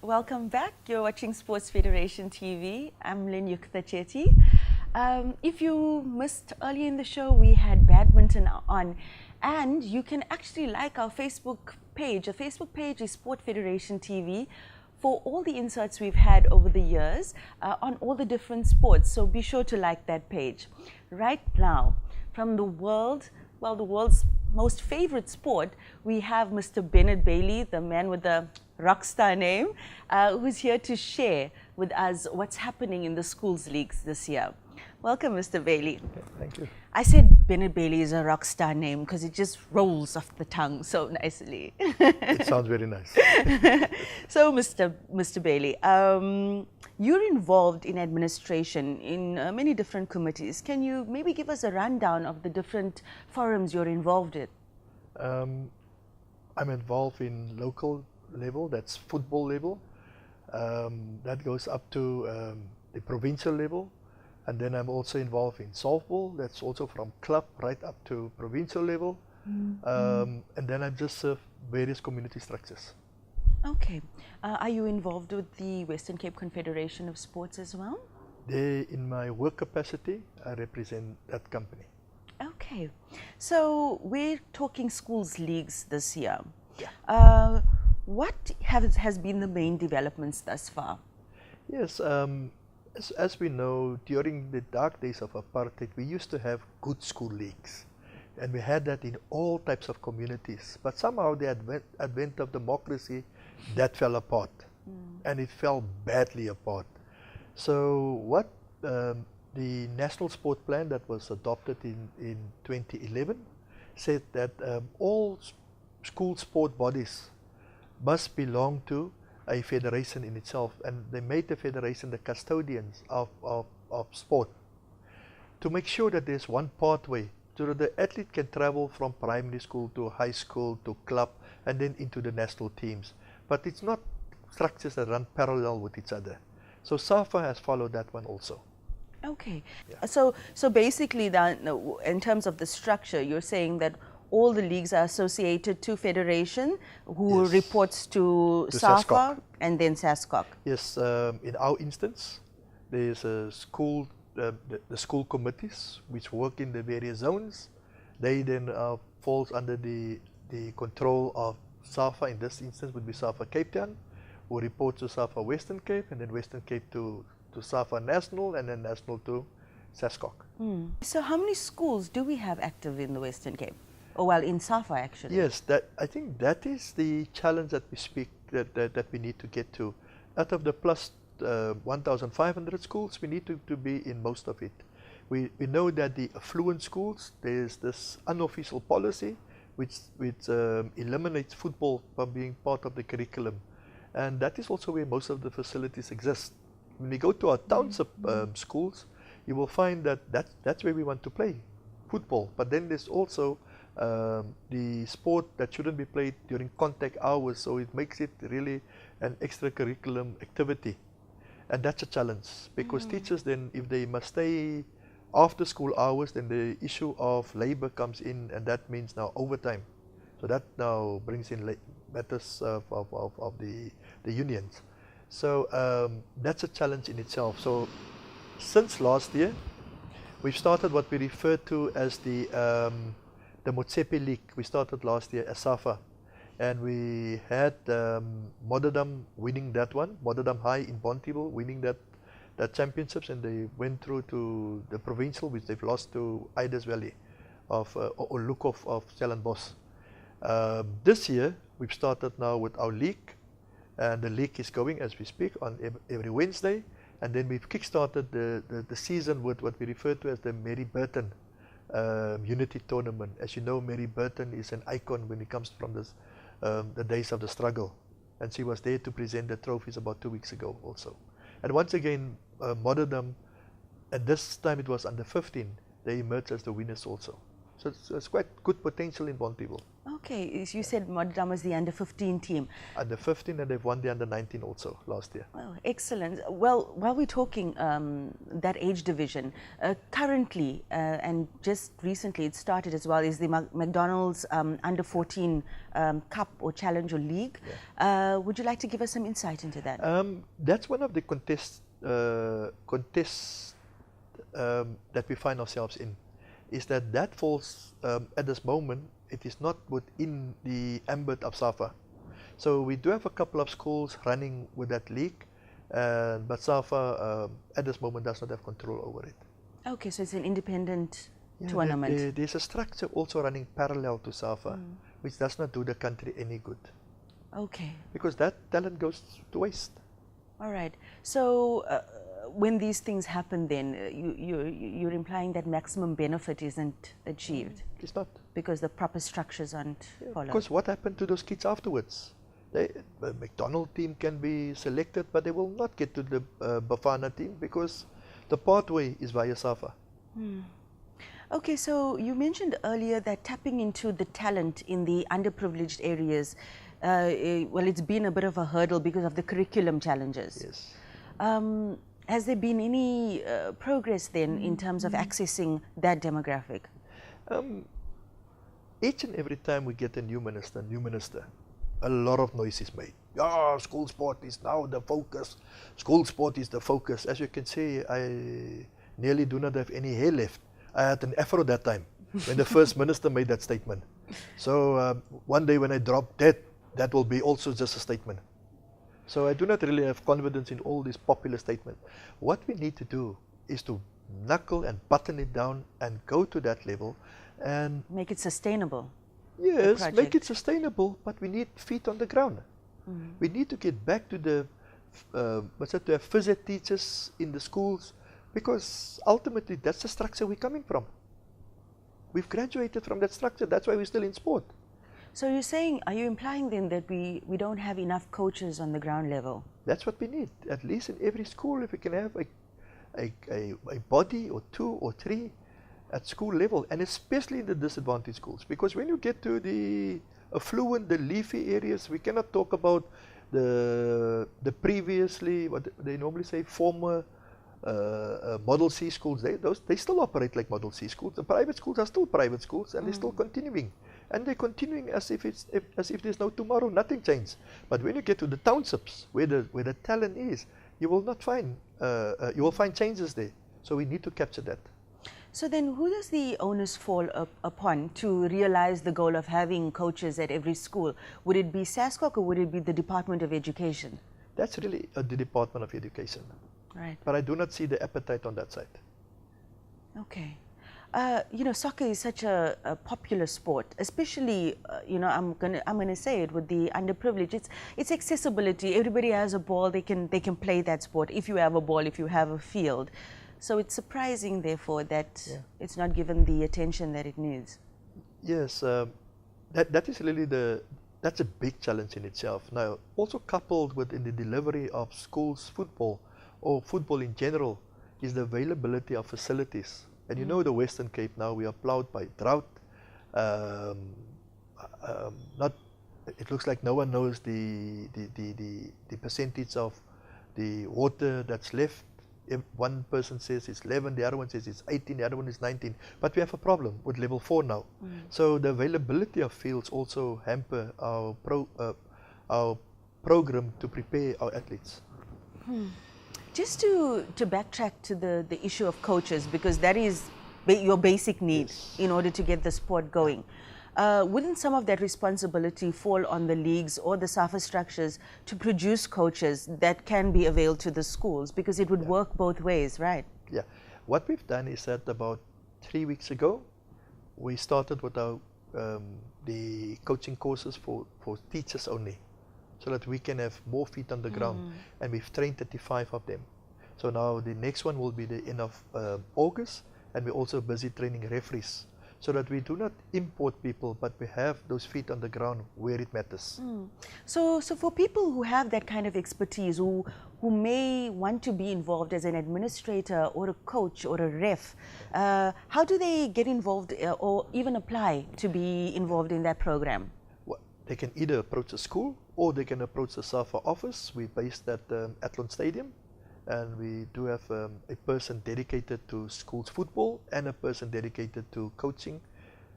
Welcome back. You're watching Sports Federation TV. I'm Lenyukta Chetty. If you missed earlier in the show, we had badminton on, and you can actually like our Facebook page. Our Facebook page is Sport Federation TV for all the insights we've had over the years on all the different sports. So be sure to like that page. Right now, from the world, well, the world's most favorite sport, we have Mr. Bennett Bailey, the man with the rock star name, who's here to share with us what's happening in the schools leagues this year. Welcome, Mr. Bailey. Thank you. I said Bennett Bailey is a rock star name because it just rolls off the tongue so nicely. It sounds very nice. So, Mr. Bailey, you're involved in administration in many different committees. Can you maybe give us a rundown of the different forums you're involved in? I'm involved in local level, that's football level. That goes up to the provincial level. And then I'm also involved in softball, that's also from club right up to provincial level. And then I just serve various community structures. Okay. Are you involved with the Western Cape Confederation of Sports as well? In my work capacity, I represent that company. Okay. So we're talking schools leagues this year. Yeah. What has been the main developments thus far? Yes. As we know, during the dark days of apartheid, we used to have good school leagues. And we had that in all types of communities. But somehow the advent of democracy, that fell apart. And it fell badly apart. So what the National Sport Plan that was adopted in 2011 said that all school sport bodies must belong to a federation in itself, and they made the federation the custodians of sport to make sure that there's one pathway so that the athlete can travel from primary school to high school to club and then into the national teams. But it's not structures that run parallel with each other. So SAFA has followed that one also. Okay. Yeah. So basically, in terms of the structure, you're saying that all the leagues are associated to federation who Yes. reports to SAFA and then SASCOC. Yes, in our instance, there's a school, the school committees which work in the various zones. They then falls under the control of SAFA. In this instance would be SAFA Cape Town, who reports to SAFA Western Cape, and then Western Cape to SAFA National, and then National to SASCOC. So how many schools do we have active in the Western Cape? Oh, well, in SAFA actually. Yes, I think that is the challenge that we speak, that we need to get to. Out of the plus 1,500 schools, we need to be in most of it. We know that the affluent schools, there's this unofficial policy which eliminates football from being part of the curriculum. And that is also where most of the facilities exist. When we go to our township schools, you will find that that's where we want to play football. But then there's also the sport that shouldn't be played during contact hours, so it makes it really an extracurriculum activity. And that's a challenge, because teachers then, if they must stay after school hours, then the issue of labor comes in, and that means now overtime. So that now brings in matters of the unions. So that's a challenge in itself. So since last year, we've started what we refer to as the Motsepe League. We started last year as SAFA, and we had Moderdam winning that one, Moderdam High in Bontebel winning that championships, and they went through to the provincial, which they've lost to Idas Valley of Lukov of Stellenbosch. This year we've started now with our league, and the league is going as we speak on every Wednesday, and then we've kick-started the season with what we refer to as the Mary Burton Unity Tournament. As you know, Mary Burton is an icon when it comes from this, the days of the struggle, and she was there to present the trophies about 2 weeks ago also. And once again, Moderdam, and this time it was under 15, they emerged as the winners also. So it's quite good potential in Bonteheuwel. Okay, you said Modderdamm was the under 15 team. Under 15, and they've won the under 19 also last year. Oh, excellent. Well, while we're talking that age division, currently and just recently it started as well, is the McDonald's under 14 Cup or Challenge or League. Yeah. Would you like to give us some insight into that? That's one of the contests that we find ourselves in, is that falls at this moment, it is not within the ambit of SAFA. So we do have a couple of schools running with that league, but SAFA at this moment does not have control over it. Okay, so it's an independent tournament. There's a structure also running parallel to SAFA, which does not do the country any good. Okay. Because that talent goes to waste. All right. So when these things happen, then you're implying that maximum benefit isn't achieved. It's not. Because the proper structures aren't followed. Because what happened to those kids afterwards? The McDonald team can be selected, but they will not get to the Bafana team because the pathway is via SAFA. Okay, so you mentioned earlier that tapping into the talent in the underprivileged areas, well, it's been a bit of a hurdle because of the curriculum challenges. Yes. Has there been any progress then in terms of accessing that demographic? Each and every time we get a new minister, a lot of noise is made. Yeah, school sport is now the focus. School sport is the focus. As you can see, I nearly do not have any hair left. I had an afro that time when the first minister made that statement. So one day when I drop dead, that will be also just a statement. So I do not really have confidence in all these popular statements. What we need to do is to knuckle and button it down and go to that level and make it sustainable. Yes, make it sustainable, but we need feet on the ground. We need to get back to the to have phys ed teachers in the schools, because ultimately that's the structure we're coming from. We've graduated from that structure. That's why we're still in sport. So you're saying, are you implying then that we don't have enough coaches on the ground level? That's what we need. At least in every school, if we can have a body or two or three at school level, and especially in the disadvantaged schools, because when you get to the affluent, the leafy areas, we cannot talk about the previously, what they normally say, former Model C schools. They still operate like Model C schools. The private schools are still private schools, and they're still continuing, and they're continuing as if there's no tomorrow, nothing changed. But when you get to the townships where the talent is, you will not find you will find changes there. So we need to capture that. So then who does the onus fall upon to realize the goal of having coaches at every school? Would it be SASCOC or would it be the Department of Education? That's really the Department of Education. Right. But I do not see the appetite on that side. Okay. You know, soccer is such a popular sport, especially, you know, I'm gonna say it, with the underprivileged. It's accessibility. Everybody has a ball. They can play that sport. If you have a ball, if you have a field. So it's surprising, therefore, that it's not given the attention that it needs. Yes, that is really that's a big challenge in itself. Now, also coupled with in the delivery of schools football or football in general is the availability of facilities. And you know, the Western Cape now, we are plowed by drought. It looks like no one knows the percentage of the water that's left. If one person says it's 11, the other one says it's 18, the other one is 19. But we have a problem with level 4 now. So the availability of fields also hamper our program to prepare our athletes. Just to backtrack to the issue of coaches, because that is your basic need in order to get the sport going. Wouldn't some of that responsibility fall on the leagues or the SAFA structures to produce coaches that can be availed to the schools? Because it would work both ways, right? Yeah. What we've done is that about 3 weeks ago, we started with our the coaching courses for teachers only, so that we can have more feet on the ground. And we've trained 35 of them. So now the next one will be the end of August, and we're also busy training referees. so that we do not import people, but we have those feet on the ground where it matters. So for people who have that kind of expertise, who may want to be involved as an administrator or a coach or a ref, how do they get involved or even apply to be involved in that program? Well, they can either approach a school or they can approach the SAFA office. We're based at Athlone Stadium, and we do have a person dedicated to schools football and a person dedicated to coaching,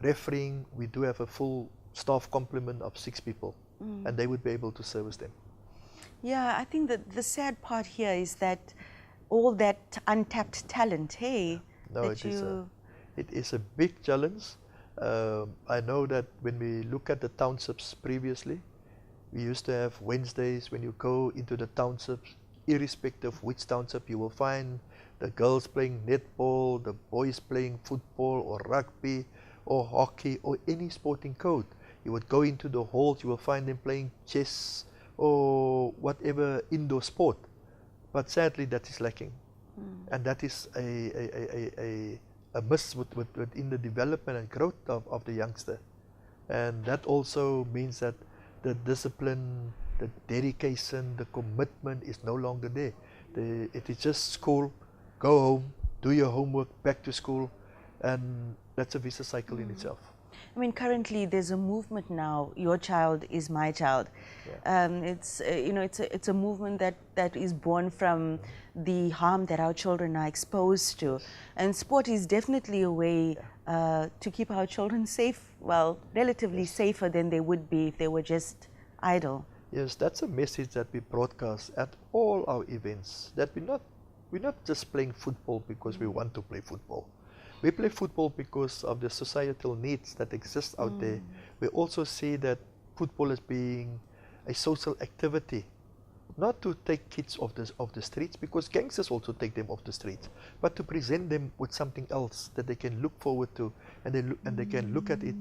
refereeing. We do have a full staff complement of 6 people, and they would be able to service them. Yeah, I think that the sad part here is that all that untapped talent, hey? No, it is a big challenge. I know that when we look at the townships previously, we used to have Wednesdays when you go into the townships, irrespective of which township, you will find the girls playing netball, the boys playing football or rugby or hockey or any sporting code. You would go into the halls, you will find them playing chess or whatever indoor sport. But sadly, that is lacking. And that is a miss within the development and growth of the youngster. And that also means that the discipline, the dedication, the commitment is no longer there. It is just school, go home, do your homework, back to school, and that's a vicious cycle in itself. I mean, currently there's a movement now. Your child is my child. Yeah. It's a movement that is born from the harm that our children are exposed to, and sport is definitely a way to keep our children safe. Well, relatively safer than they would be if they were just idle. Yes, that's a message that we broadcast at all our events. That we're not just playing football because we want to play football. We play football because of the societal needs that exist out there. We also see that football as being a social activity, not to take kids off the streets, because gangsters also take them off the streets, but to present them with something else that they can look forward to, and they can look at it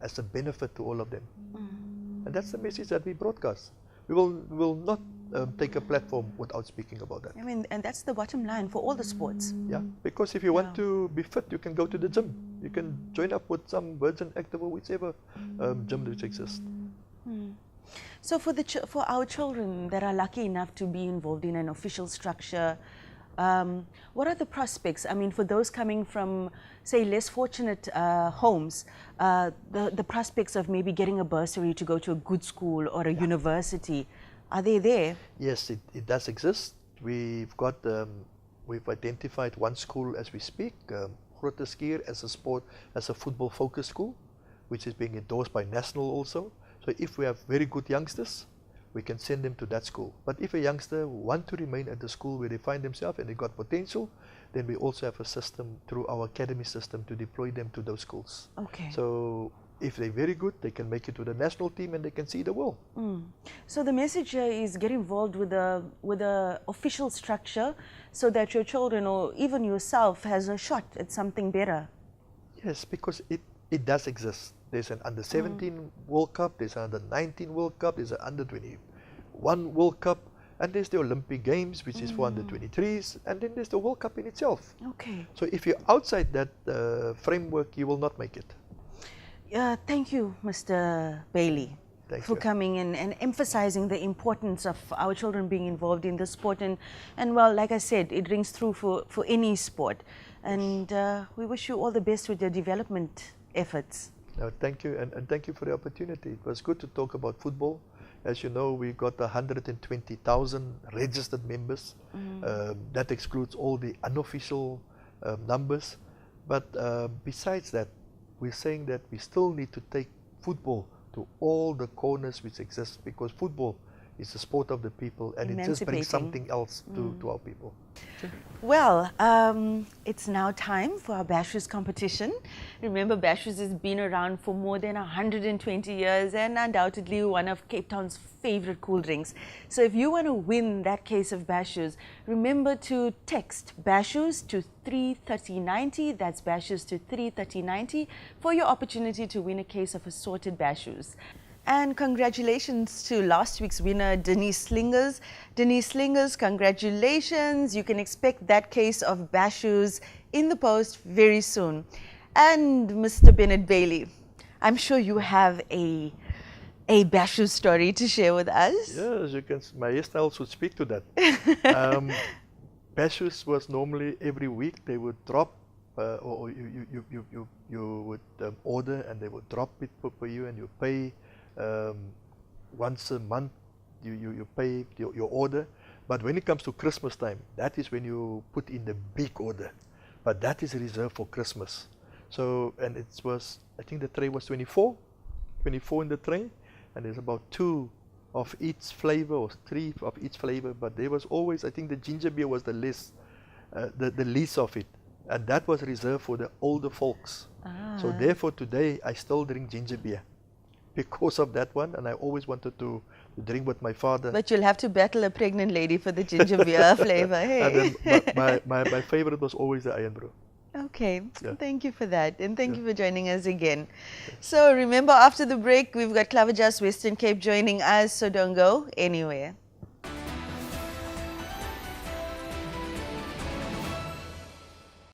as a benefit to all of them. And that's the message that we broadcast. We will not take a platform without speaking about that. I mean, and that's the bottom line for all the sports. Yeah, because if you want to be fit, you can go to the gym. You can join up with some Virgin Active or whichever gym that exists. So for our children that are lucky enough to be involved in an official structure, what are the prospects? I mean, for those coming from, say, less fortunate homes, the prospects of maybe getting a bursary to go to a good school or a university, are they there? Yes, it does exist. We've identified one school as we speak, Grooteskier, as a football focused school, which is being endorsed by National also. So if we have very good youngsters, we can send them to that school. But if a youngster wants to remain at the school where they find themselves and they got potential, then we also have a system through our academy system to deploy them to those schools. Okay. So if they're very good, they can make it to the national team and they can see the world. So the message here is get involved with the official structure so that your children or even yourself has a shot at something better. Yes, because it does exist. There's an under-17 World Cup, there's an under-19 World Cup, there's an under-21 World Cup, and there's the Olympic Games, which is for under-23s, and then there's the World Cup in itself. Okay. So if you're outside that framework, you will not make it. Thank you, Mr. Bailey, for coming in and emphasizing the importance of our children being involved in the sport. And well, like I said, it rings through for any sport. And we wish you all the best with your development efforts. No, thank you, and thank you for the opportunity. It was good to talk about football. As you know, we got 120,000 registered members. That excludes all the unofficial numbers. But besides that, we're saying that we still need to take football to all the corners which exist, because football is the sport of the people, and it just brings something else to our people. Okay. Well, it's now time for our Bashers competition. Remember, Bashers has been around for more than 120 years and undoubtedly one of Cape Town's favorite cool drinks. So if you want to win that case of Bashers, remember to text Bashers to 33090. That's Bashers to 33090 for your opportunity to win a case of assorted Bashers. And congratulations to last week's winner, Denise Slingers. Denise Slingers, congratulations. You can expect that case of Bashers in the post very soon. And Mr. Bennett Bailey, I'm sure you have a bashu story to share with us. Yes, you can. My hairstyles would speak to that. Bashus was normally every week they would drop, or you would order and they would drop it for you, and you pay once a month. You pay your order. But when it comes to Christmas time, that is when you put in the big order. But that is reserved for Christmas. So, and it was, I think the tray was 24 in the tray, and there's about 2 of each flavor or 3 of each flavor. But there was always, I think the ginger beer was the least of it, and that was reserved for the older folks. So therefore today I still drink ginger beer because of that one, and I always wanted to drink with my father. But you'll have to battle a pregnant lady for the ginger beer flavor, hey? And then my favorite was always the iron brew. Okay, Yeah. thank you for that, and thank you for joining us again. So remember, after the break, we've got Clover Just Western Cape joining us, so don't go anywhere.